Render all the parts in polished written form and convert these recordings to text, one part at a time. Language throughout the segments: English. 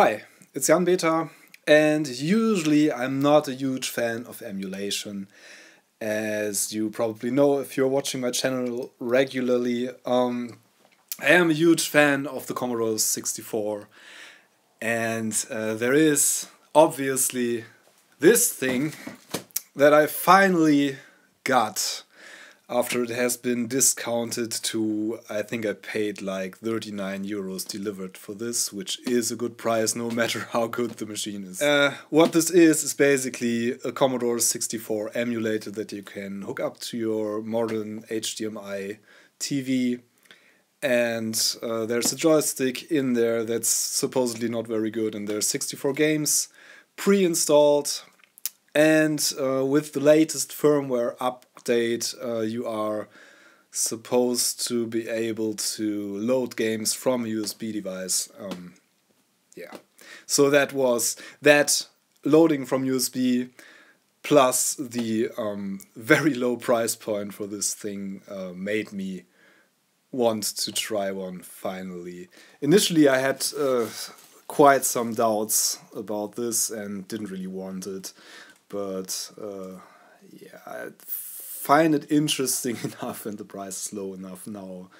Hi, it's Jan Beta, and usually I'm not a huge fan of emulation. As you probably know if you're watching my channel regularly, I am a huge fan of the Commodore 64, and there is obviously this thing that I finally got after it has been discounted to, I think I paid like 39 euros delivered for this, which is a good price no matter how good the machine is. What this is basically a Commodore 64 emulator that you can hook up to your modern HDMI TV, and there's a joystick in there that's supposedly not very good, and there's 64 games pre-installed. And with the latest firmware update, you are supposed to be able to load games from a USB device. So that was that loading from USB plus the very low price point for this thing made me want to try one finally. Initially I had quite some doubts about this and didn't really want it. But yeah, I find it interesting enough and the price is low enough now.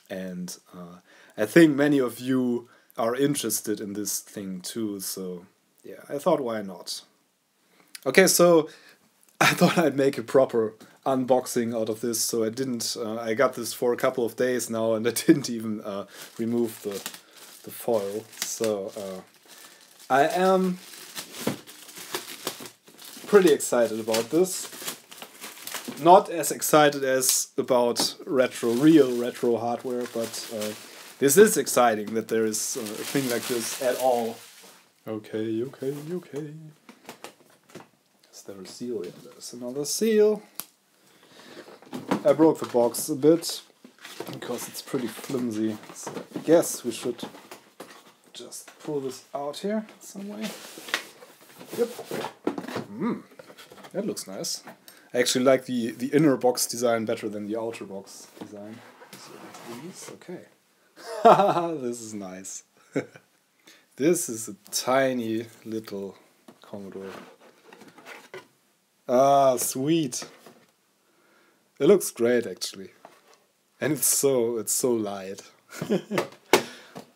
And I think many of you are interested in this thing too. So yeah, I thought why not? Okay, so I thought I'd make a proper unboxing out of this. So I didn't, I got this for a couple of days now and I didn't even remove the foil. So I am pretty excited about this. Not as excited as about real retro hardware, but this is exciting that there is a thing like this at all. Okay. Is there a seal? Yeah, there's another seal. I broke the box a bit because it's pretty flimsy, so I guess we should just pull this out here some way. Yep. That looks nice. I actually like the inner box design better than the outer box design. So, okay. This is nice. This is a tiny little Commodore. Ah, sweet. It looks great actually. And it's so light.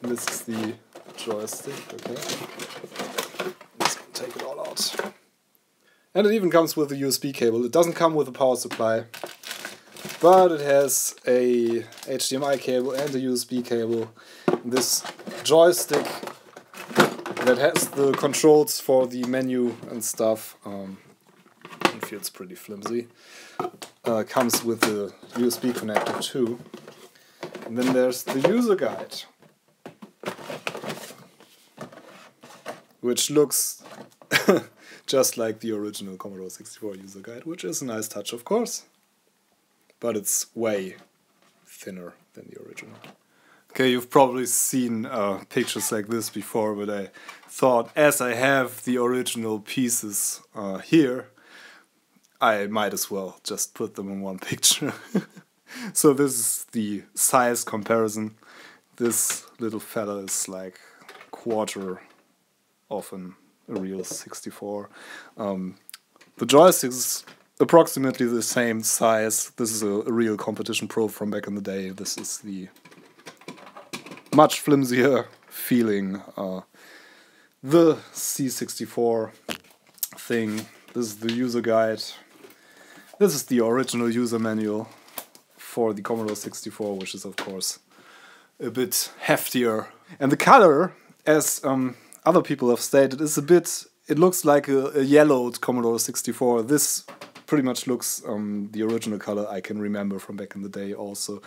This is the joystick, okay. Let's take it all out. And it even comes with a USB cable. It doesn't come with a power supply, but it has a HDMI cable and a USB cable. This joystick that has the controls for the menu and stuff, it feels pretty flimsy, comes with the USB connector too. And then there's the user guide, which looks just like the original Commodore 64 user guide, which is a nice touch, of course. But it's way thinner than the original. Okay, you've probably seen pictures like this before, but I thought as I have the original pieces here, I might as well just put them in one picture. So this is the size comparison. This little fella is like a quarter of a real 64. The joystick is approximately the same size. This is a real competition probe from back in the day. This is the much flimsier feeling. The C64 thing. This is the user guide. This is the original user manual for the Commodore 64, which is of course a bit heftier. And the color, as other people have stated, is a bit, it looks like a yellowed Commodore 64. This pretty much looks the original color I can remember from back in the day also.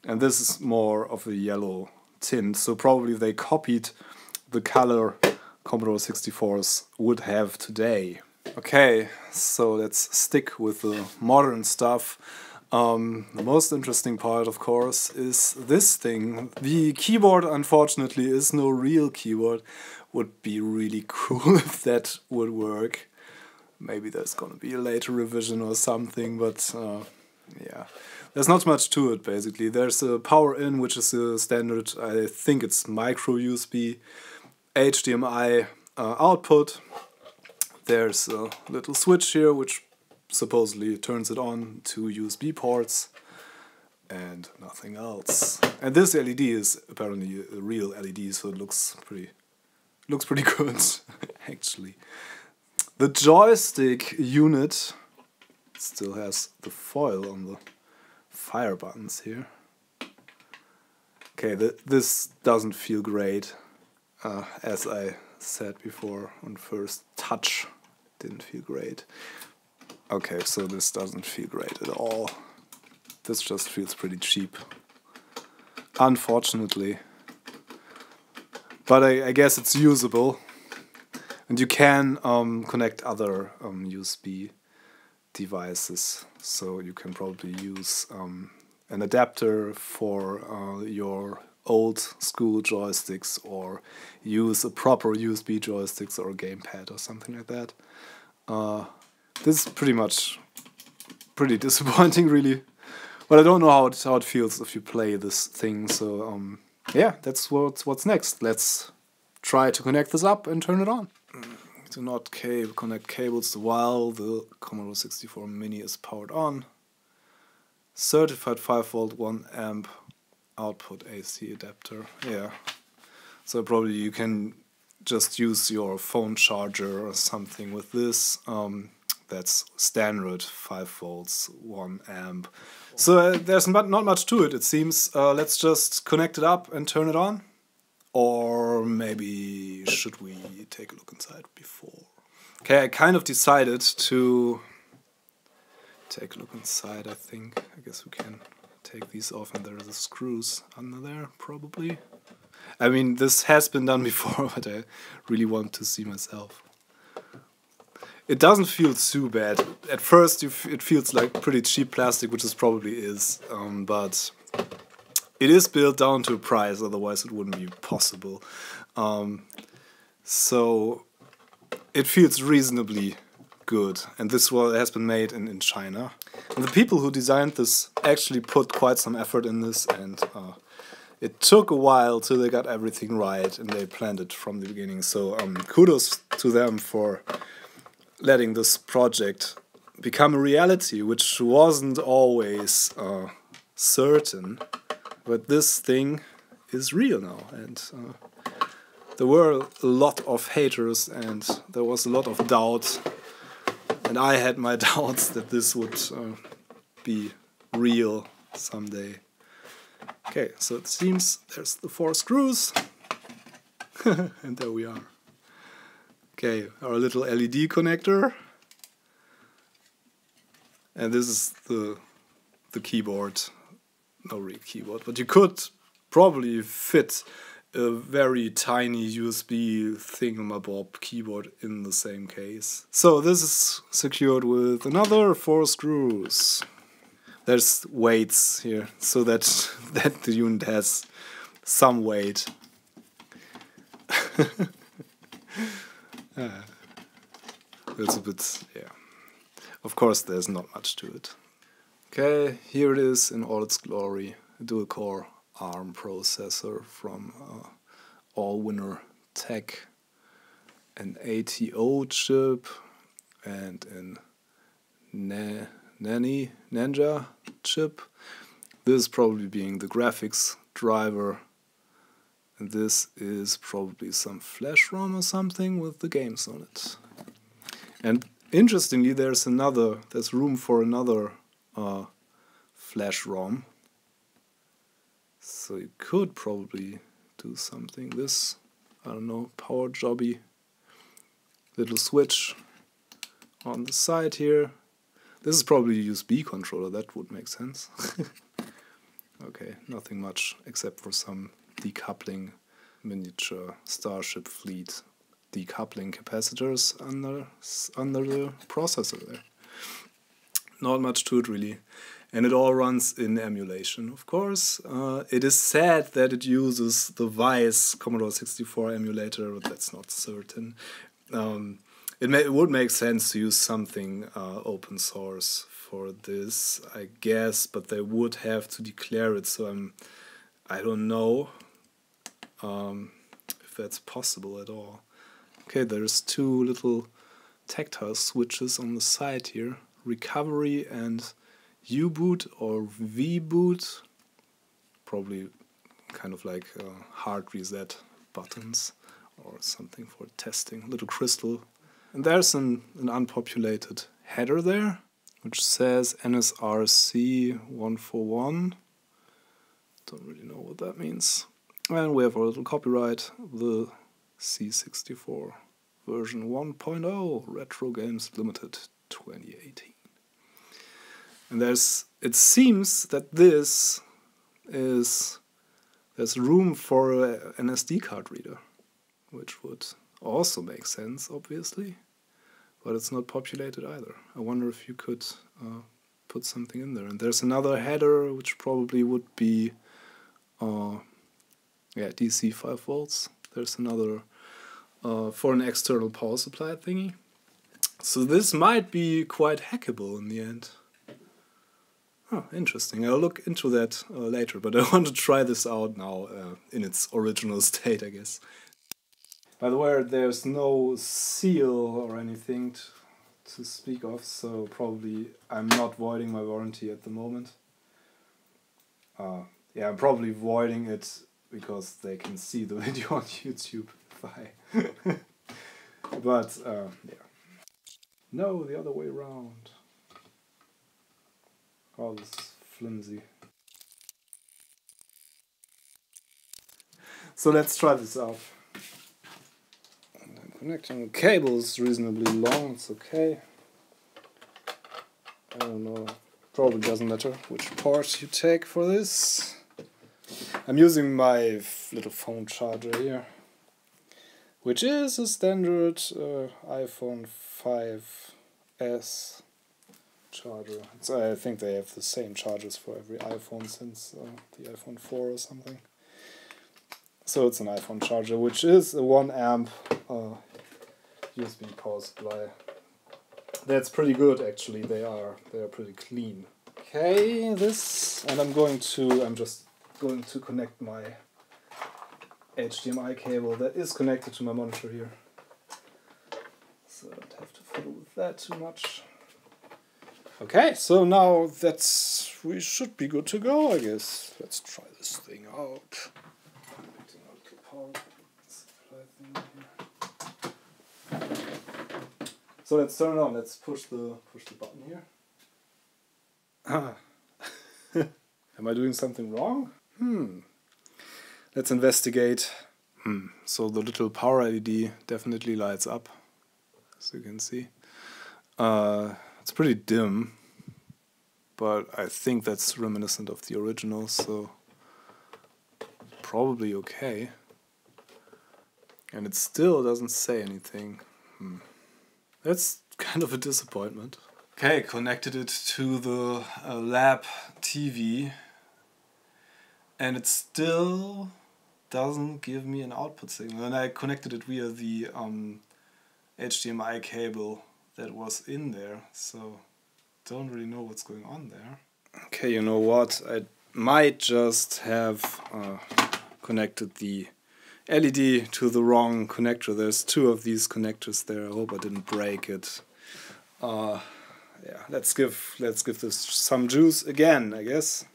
And this is more of a yellow tint, so probably they copied the color Commodore 64s would have today. Okay, so let's stick with the modern stuff. The most interesting part, of course, is this thing. The keyboard, unfortunately, is no real keyboard. Would be really cool if that would work. Maybe there's gonna be a later revision or something, but yeah. There's not much to it, basically. There's a power in, which is a standard, I think it's micro USB. HDMI output. There's a little switch here which supposedly turns it on to USB ports, and nothing else. And this LED is apparently a real LED, so it looks pretty good actually. The joystick unit still has the foil on the fire buttons here. Okay, this doesn't feel great, as I said before on first touch, didn't feel great. Okay, so this doesn't feel great at all. This just feels pretty cheap, unfortunately. But I guess it's usable, and you can connect other USB devices, so you can probably use an adapter for your old school joysticks, or use a proper USB joysticks or a gamepad or something like that. This is pretty disappointing, really. But I don't know how it feels if you play this thing. So yeah, that's what's next. Let's try to connect this up and turn it on. Do not connect cables while the Commodore 64 Mini is powered on. Certified 5V 1 amp output AC adapter. Yeah. So probably you can just use your phone charger or something with this. That's standard 5V 1 amp. So there's not much to it, it seems. Let's just connect it up and turn it on. Or maybe should we take a look inside before? Okay, I kind of decided to take a look inside, I think. I guess we can take these off, and there are the screws under there, probably. I mean, this has been done before, but I really want to see myself. It doesn't feel too bad. At first it feels like pretty cheap plastic, which it probably is, but it is built down to a price, otherwise it wouldn't be possible. So it feels reasonably good, and this has been made in China. And the people who designed this actually put quite some effort in this, and it took a while till they got everything right, and they planned it from the beginning. So kudos to them for letting this project become a reality, which wasn't always certain. But this thing is real now, and there were a lot of haters, and there was a lot of doubt, and I had my doubts that this would be real someday. Okay, so it seems there's the 4 screws, and there we are. Okay, our little LED connector, and this is the keyboard. No real keyboard, but you could probably fit a very tiny USB thingamabob keyboard in the same case. So this is secured with another 4 screws. There's weights here, so that the unit has some weight. It's a bit, yeah. Of course, there's not much to it. Okay, here it is in all its glory. A dual-core ARM processor from All-Winner Tech, an ATO chip, and an Ninja chip. This probably being the graphics driver, and this is probably some flash ROM or something with the games on it. And interestingly, there's room for another flash ROM, so you could probably do something. This, I don't know, power jobby little switch on the side here. This is probably a USB controller, that would make sense. Okay, nothing much except for some decoupling miniature Starship Fleet decoupling capacitors under the processor there. Not much to it really, and it all runs in emulation, of course. It is said that it uses the Vice Commodore 64 emulator, but that's not certain. It would make sense to use something open source for this, I guess, but they would have to declare it, so I don't know if if that's possible at all. Okay, there's two little tactile switches on the side here. Recovery and U-boot or V-boot. Probably kind of like hard reset buttons or something for testing. Little crystal. And there's an unpopulated header there, which says NSRC 141. Don't really know what that means. And we have our little copyright, the C64 version 1.0 Retro Games Limited 2018. And it seems that there's room for an SD card reader, which would also make sense, obviously, but it's not populated either. I wonder if you could put something in there. And there's another header, which probably would be DC 5 volts. There's another for an external power supply thingy. So this might be quite hackable in the end. Oh, interesting. I'll look into that later, but I want to try this out now in its original state, I guess. By the way, there's no seal or anything to speak of, so probably I'm not voiding my warranty at the moment. Yeah, I'm probably voiding it because they can see the video on YouTube if I... But, yeah. No, the other way around. Oh, this is flimsy. So let's try this out. And I'm connecting the cables reasonably long, it's okay. I don't know, probably doesn't matter which port you take for this. I'm using my little phone charger here, which is a standard iPhone 5S charger. I think they have the same chargers for every iPhone since the iPhone 4 or something. So it's an iPhone charger, which is a 1 amp USB power supply. That's pretty good actually. They are pretty clean. Okay, and I'm just going to connect my HDMI cable that is connected to my monitor here. So I don't have to fiddle with that too much. Okay, so now we should be good to go, I guess. Let's try this thing out. So let's turn it on. Let's push the button here. Am I doing something wrong? Let's investigate. So the little power LED definitely lights up, as you can see. It's pretty dim, but I think that's reminiscent of the original, so probably okay. And it still doesn't say anything. That's kind of a disappointment. Okay, connected it to the lab TV, and it still doesn't give me an output signal. And I connected it via the HDMI cable that was in there, so don't really know what's going on there. Okay, you know what? I might just have connected the LED to the wrong connector. There's 2 of these connectors there. I hope I didn't break it. Yeah, let's give this some juice again, I guess.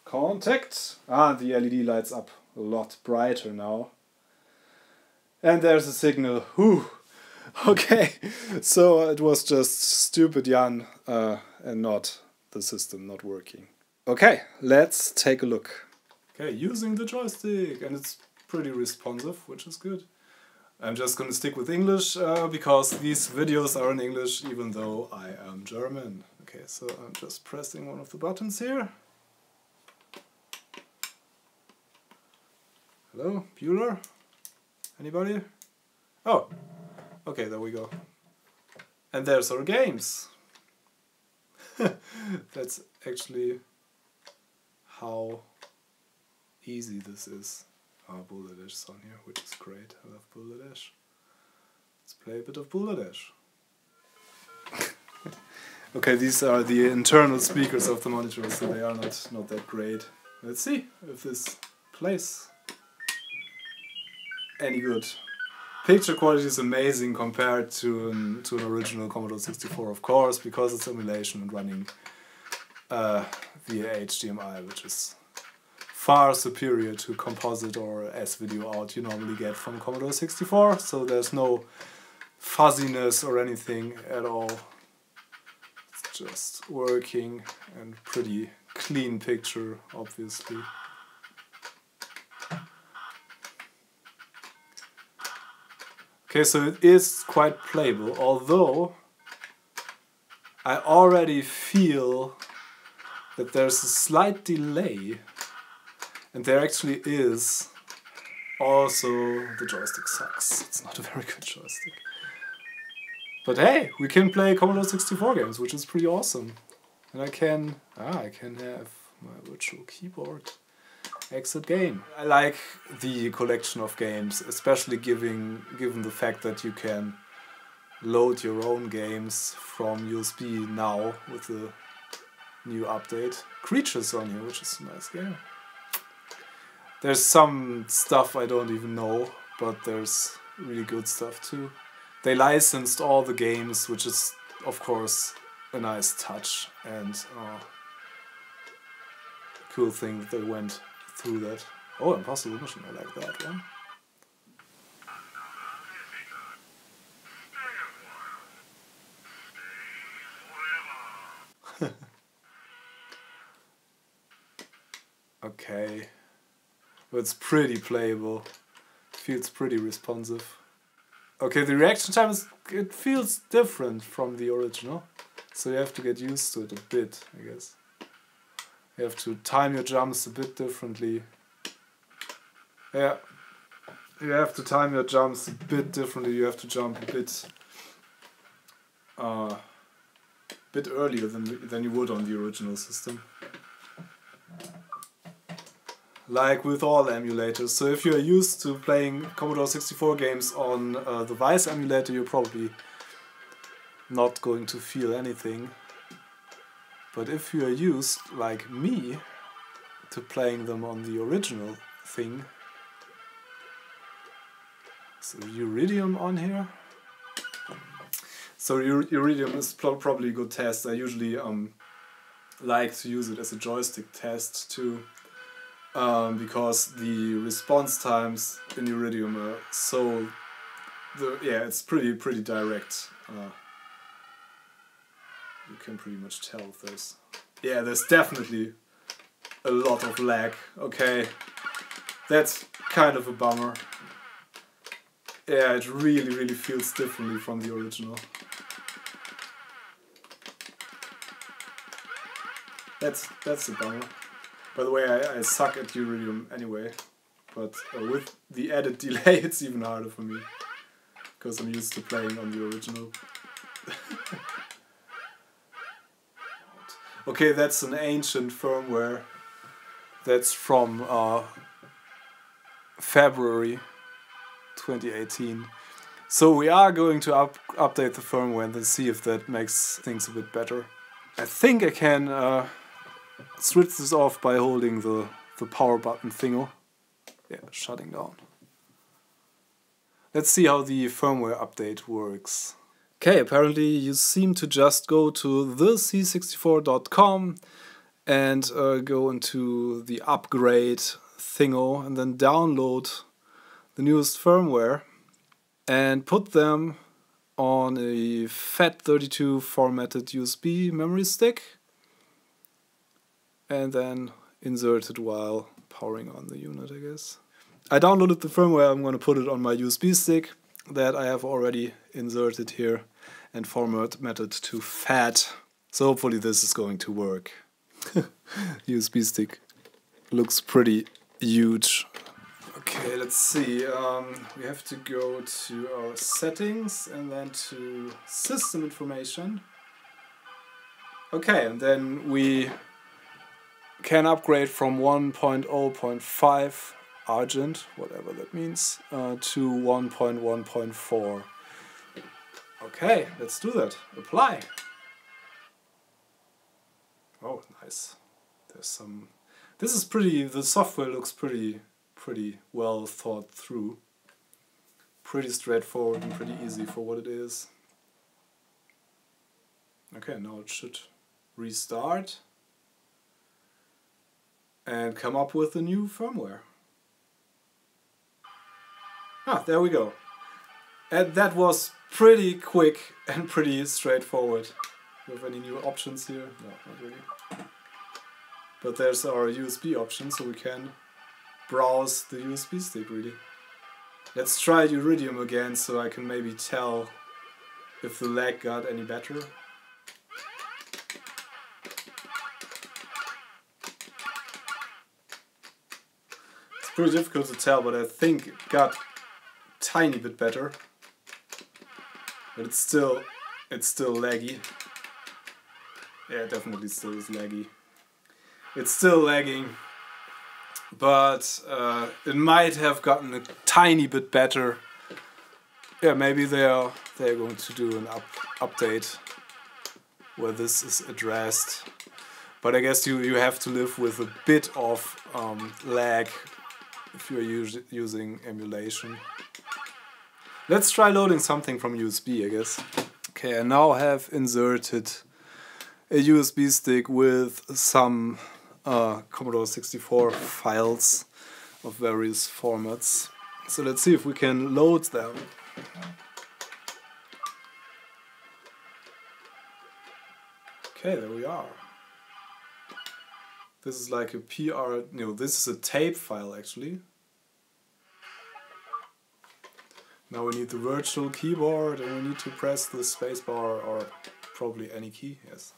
Contact. The LED lights up a lot brighter now. And there's a signal. Whew. Okay, so it was just stupid Jan and not the system not working. Okay, let's take a look. Okay, using the joystick, and it's pretty responsive, which is good. I'm just gonna stick with English because these videos are in English even though I am German. Okay, so I'm just pressing one of the buttons here. Hello, Bueller? Anybody? Oh! Okay, there we go. And there's our games. That's actually how easy this is. Boulder-Dash is on here, which is great. I love Boulder-Dash. Let's play a bit of Boulder-Dash. Okay, these are the internal speakers of the monitor, so they are not that great. Let's see if this plays. any good. Picture quality is amazing compared to an original Commodore 64, of course, because it's emulation and running via HDMI, which is far superior to composite or S-video out you normally get from Commodore 64, so there's no fuzziness or anything at all. It's just working and pretty clean picture, obviously. Okay, so it is quite playable, although I already feel that there's a slight delay, and there actually is. Also, the joystick sucks. It's not a very good joystick. But hey, we can play Commodore 64 games, which is pretty awesome. And I can have my virtual keyboard. Exit game. I like the collection of games, especially given the fact that you can load your own games from USB now with the new update. Creatures on here, which is a nice game. There's some stuff I don't even know, but there's really good stuff too. They licensed all the games, which is of course a nice touch and cool thing that they went through that. Oh, Impossible Mission, I like that one. Okay. It's pretty playable. Feels pretty responsive. Okay, the reaction time it feels different from the original. So you have to get used to it a bit, I guess. You have to time your jumps a bit differently. Yeah. You have to time your jumps a bit differently. You have to jump a bit earlier than you would on the original system. Like with all emulators. So if you're used to playing Commodore 64 games on the Vice emulator, you're probably not going to feel anything. But if you're used, like me, to playing them on the original thing... So Iridium on here? So Iridium is probably a good test. I usually like to use it as a joystick test too. Because the response times in Iridium are so... it's pretty direct. You can pretty much tell if there's... Yeah, there's definitely a lot of lag. Okay, that's kind of a bummer. Yeah, it really feels differently from the original. That's a bummer. By the way, I suck at Iridium anyway, but with the added delay it's even harder for me, because I'm used to playing on the original. Okay, that's an ancient firmware. That's from February 2018. So we are going to update the firmware and then see if that makes things a bit better. I think I can switch this off by holding the power button thingo. Yeah, shutting down. Let's see how the firmware update works. Okay, apparently you seem to just go to the c64.com and go into the upgrade thingo and then download the newest firmware and put them on a FAT32 formatted USB memory stick and then insert it while powering on the unit, I guess. I downloaded the firmware. I'm going to put it on my USB stick that I have already inserted here and formatted to FAT. So hopefully this is going to work. USB stick looks pretty huge. Okay, let's see. We have to go to our settings and then to system information. Okay, and then we can upgrade from 1.0.5 Argent, whatever that means, to 1.1.4. Okay, let's do that. Apply. Oh, nice. There's some... This is pretty... The software looks pretty well thought through. pretty straightforward and pretty easy for what it is. Okay, now it should restart and come up with a new firmware. Ah, there we go. And that was pretty quick and pretty straightforward. Do you have any new options here? No, not really. But there's our USB option, so we can browse the USB stick really. Let's try Iridium again so I can maybe tell if the lag got any better. It's pretty difficult to tell, but I think it got a tiny bit better. But it's still laggy. Yeah, it definitely still is laggy. It's still lagging, but it might have gotten a tiny bit better. Yeah, maybe they're going to do an update where this is addressed. But I guess you have to live with a bit of lag if you're using emulation. Let's try loading something from USB, I guess. Okay, I now have inserted a USB stick with some Commodore 64 files of various formats. So let's see if we can load them. Okay, there we are. This is like a this is a tape file actually. Now we need the virtual keyboard and we need to press the spacebar or probably any key, yes.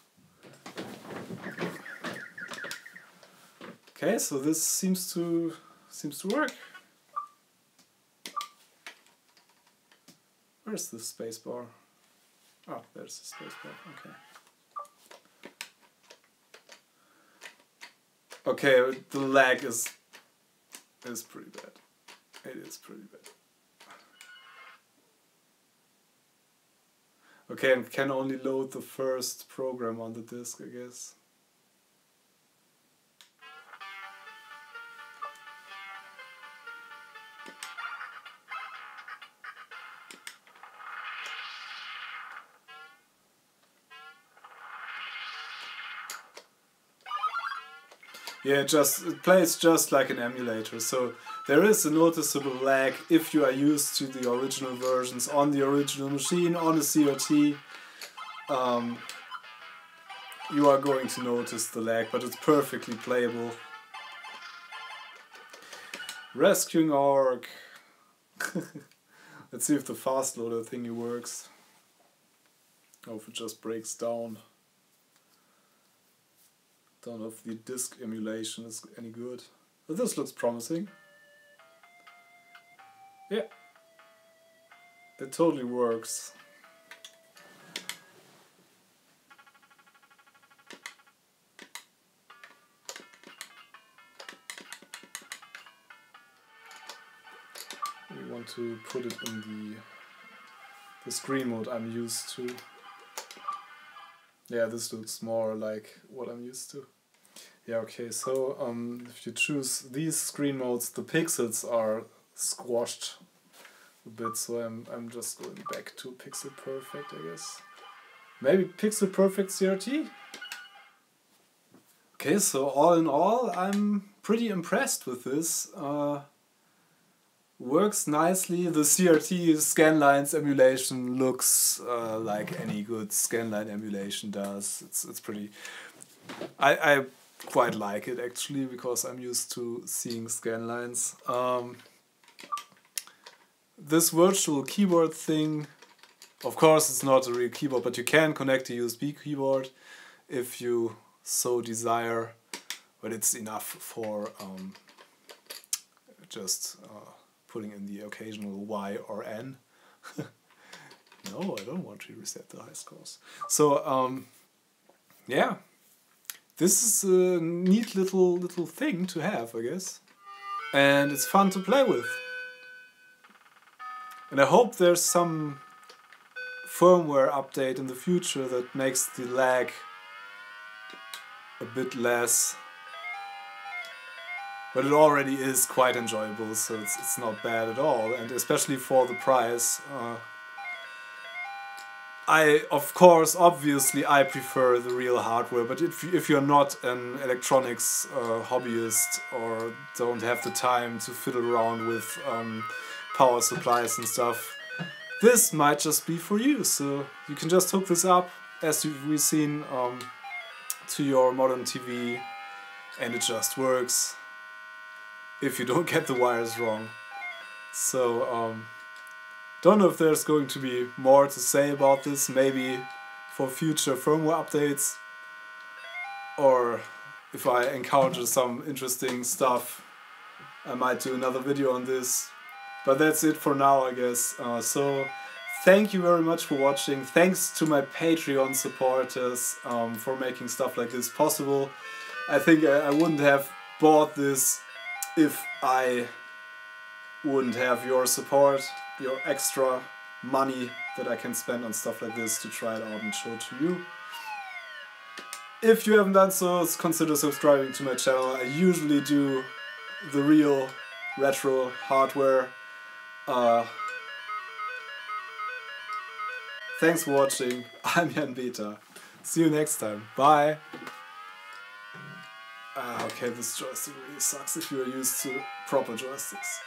Okay, so this seems to work. Where's the spacebar? Oh, there's the spacebar, okay. Okay, the lag is pretty bad. It is pretty bad. Okay, and can only load the first program on the disk, I guess. Yeah, it plays just like an emulator, so there is a noticeable lag if you are used to the original versions on the original machine, on a CRT. You are going to notice the lag, but it's perfectly playable. Rescuing org. Let's see if the fast loader thingy works. Or if it just breaks down. Don't know if the disk emulation is any good. But this looks promising. Yeah. It totally works. We want to put it in the screen mode I'm used to. Yeah, this looks more like what I'm used to. Yeah, okay, so if you choose these screen modes, the pixels are squashed a bit, so I'm just going back to Pixel Perfect, I guess. Maybe Pixel Perfect CRT? Okay, so all in all, I'm pretty impressed with this. Works nicely. The CRT scanlines emulation looks like any good scanline emulation does. It's pretty... I quite like it actually, because I'm used to seeing scanlines. This virtual keyboard thing, of course it's not a real keyboard, but you can connect a USB keyboard if you so desire, but it's enough for just putting in the occasional Y or N. No, I don't want to reset the high scores. So yeah, this is a neat little thing to have, I guess, and it's fun to play with. And I hope there's some firmware update in the future that makes the lag a bit less. but it already is quite enjoyable, so it's not bad at all, and especially for the price. Obviously I prefer the real hardware, but if you're not an electronics hobbyist or don't have the time to fiddle around with power supplies and stuff, this might just be for you. So you can just hook this up, as we've seen, to your modern TV, and it just works if you don't get the wires wrong. So don't know if there's going to be more to say about this, maybe for future firmware updates, or if I encounter some interesting stuff I might do another video on this. But that's it for now, I guess. So thank you very much for watching. Thanks to my Patreon supporters for making stuff like this possible. I think I wouldn't have bought this if I wouldn't have your support, your extra money that I can spend on stuff like this to try it out and show it to you. If you haven't done so, consider subscribing to my channel. I usually do the real retro hardware. Thanks for watching. I'm Jan Beta. See you next time. Bye. Okay, this joystick really sucks if you're used to proper joysticks.